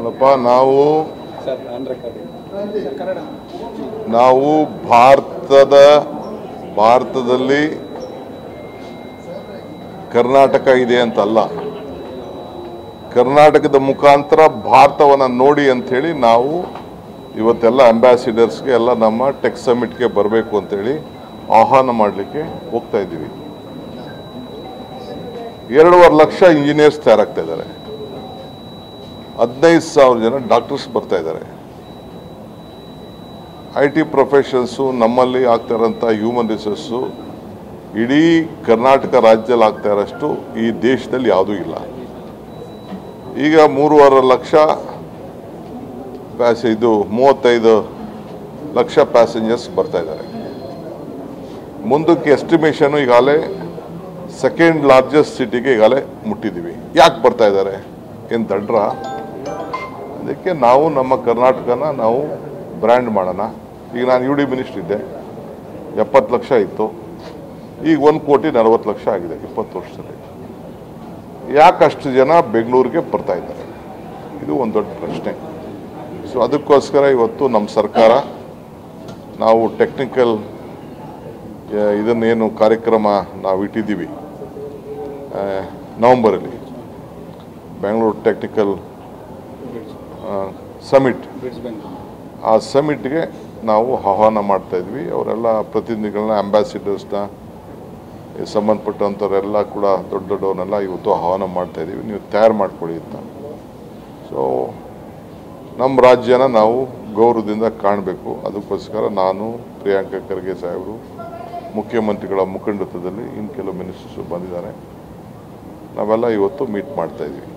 ನೋಡಪ್ಪ, ನಾವು ಭಾರತದಲ್ಲಿ ಕರ್ನಾಟಕ ಇದೆ ಅಂತಲ್ಲ, ಕರ್ನಾಟಕದ ಮುಖಾಂತರ ಭಾರತವನ್ನು ನೋಡಿ ಅಂಥೇಳಿ ನಾವು ಇವತ್ತೆಲ್ಲ ಅಂಬಾಸಿಡರ್ಸ್ಗೆ ಎಲ್ಲ ನಮ್ಮ ಟೆಕ್ ಸಮಿಟ್ಗೆ ಬರಬೇಕು ಅಂತೇಳಿ ಆಹ್ವಾನ ಮಾಡಲಿಕ್ಕೆ ಹೋಗ್ತಾ ಇದ್ದೀವಿ. 2.5 ಲಕ್ಷ ಇಂಜಿನಿಯರ್ಸ್ ತಯಾರಾಗ್ತಾ ಇದ್ದಾರೆ, 15,000 ಜನ ಡಾಕ್ಟರ್ಸ್ ಬರ್ತಾ ಇದ್ದಾರೆ. IT ಪ್ರೊಫೆಷನ್ಸು ನಮ್ಮಲ್ಲಿ ಆಗ್ತಾ ಇರೋಂಥ ಹ್ಯೂಮನ್ ರಿಸೋರ್ಸು ಇಡೀ ಕರ್ನಾಟಕ ರಾಜ್ಯದಲ್ಲಿ ಆಗ್ತಾ ಇರೋಷ್ಟು ಈ ದೇಶದಲ್ಲಿ ಯಾವುದೂ ಇಲ್ಲ. ಈಗ 3.5 ಲಕ್ಷ 35 ಲಕ್ಷ ಪ್ಯಾಸೆಂಜರ್ಸ್ ಬರ್ತಾ ಇದ್ದಾರೆ. ಮುಂದಕ್ಕೆ ಎಸ್ಟಿಮೇಷನ್ ಈಗಾಗಲೇ ಸೆಕೆಂಡ್ ಲಾರ್ಜೆಸ್ಟ್ ಸಿಟಿಗೆ ಈಗಾಗಲೇ ಮುಟ್ಟಿದ್ದೀವಿ. ಯಾಕೆ ಬರ್ತಾ ಇದ್ದಾರೆ? ಏನು ದಡ್ರ? ಅದಕ್ಕೆ ನಾವು ನಮ್ಮ ಕರ್ನಾಟಕನ ನಾವು ಬ್ರ್ಯಾಂಡ್ ಮಾಡೋಣ. ಈಗ ನಾನು UD ಮಿನಿಸ್ಟರ್ ಇದ್ದೆ, 70 ಲಕ್ಷ ಇತ್ತು, ಈಗ 1,40,00,000 ಆಗಿದೆ 20 ವರ್ಷದಲ್ಲಿ. ಯಾಕೆ ಅಷ್ಟು ಜನ ಬೆಂಗಳೂರಿಗೆ ಬರ್ತಾ ಇದ್ದಾರೆ? ಇದು ಒಂದು ದೊಡ್ಡ ಪ್ರಶ್ನೆ. ಸೊ ಅದಕ್ಕೋಸ್ಕರ ಇವತ್ತು ನಮ್ಮ ಸರ್ಕಾರ ನಾವು ಟೆಕ್ನಿಕಲ್ ಇದನ್ನೇನು ಕಾರ್ಯಕ್ರಮ ನಾವು ಇಟ್ಟಿದ್ದೀವಿ ನವಂಬರಲ್ಲಿ, ಬೆಂಗಳೂರು ಟೆಕ್ನಿಕಲ್ ಸಮಿಟ್, ಆ ಸಮಿಟ್ಗೆ ನಾವು ಆಹ್ವಾನ ಮಾಡ್ತಾ ಇದ್ವಿ. ಅವರೆಲ್ಲ ಪ್ರತಿನಿಧಿಗಳನ್ನ, ಅಂಬಾಸಿಡರ್ಸ್ನ, ಸಂಬಂಧಪಟ್ಟಂಥವರೆಲ್ಲ ಕೂಡ ದೊಡ್ಡವನ್ನೆಲ್ಲ ಇವತ್ತು ಆಹ್ವಾನ ಮಾಡ್ತಾ ಇದ್ದೀವಿ, ನೀವು ತಯಾರು ಮಾಡ್ಕೊಳ್ಳಿ ಅಂತ. ಸೊ ನಮ್ಮ ರಾಜ್ಯನ ನಾವು ಗೌರವದಿಂದ ಕಾಣಬೇಕು. ಅದಕ್ಕೋಸ್ಕರ ನಾನು, ಪ್ರಿಯಾಂಕ ಖರ್ಗೆ ಸಾಹೇಬರು, ಮುಖ್ಯಮಂತ್ರಿಗಳ ಮುಖಂಡತ್ವದಲ್ಲಿ ಇನ್ನು ಕೆಲವು ಮಿನಿಸ್ಟರ್ಸು ಬಂದಿದ್ದಾರೆ, ನಾವೆಲ್ಲ ಇವತ್ತು ಮೀಟ್ ಮಾಡ್ತಾ ಇದ್ದೀವಿ.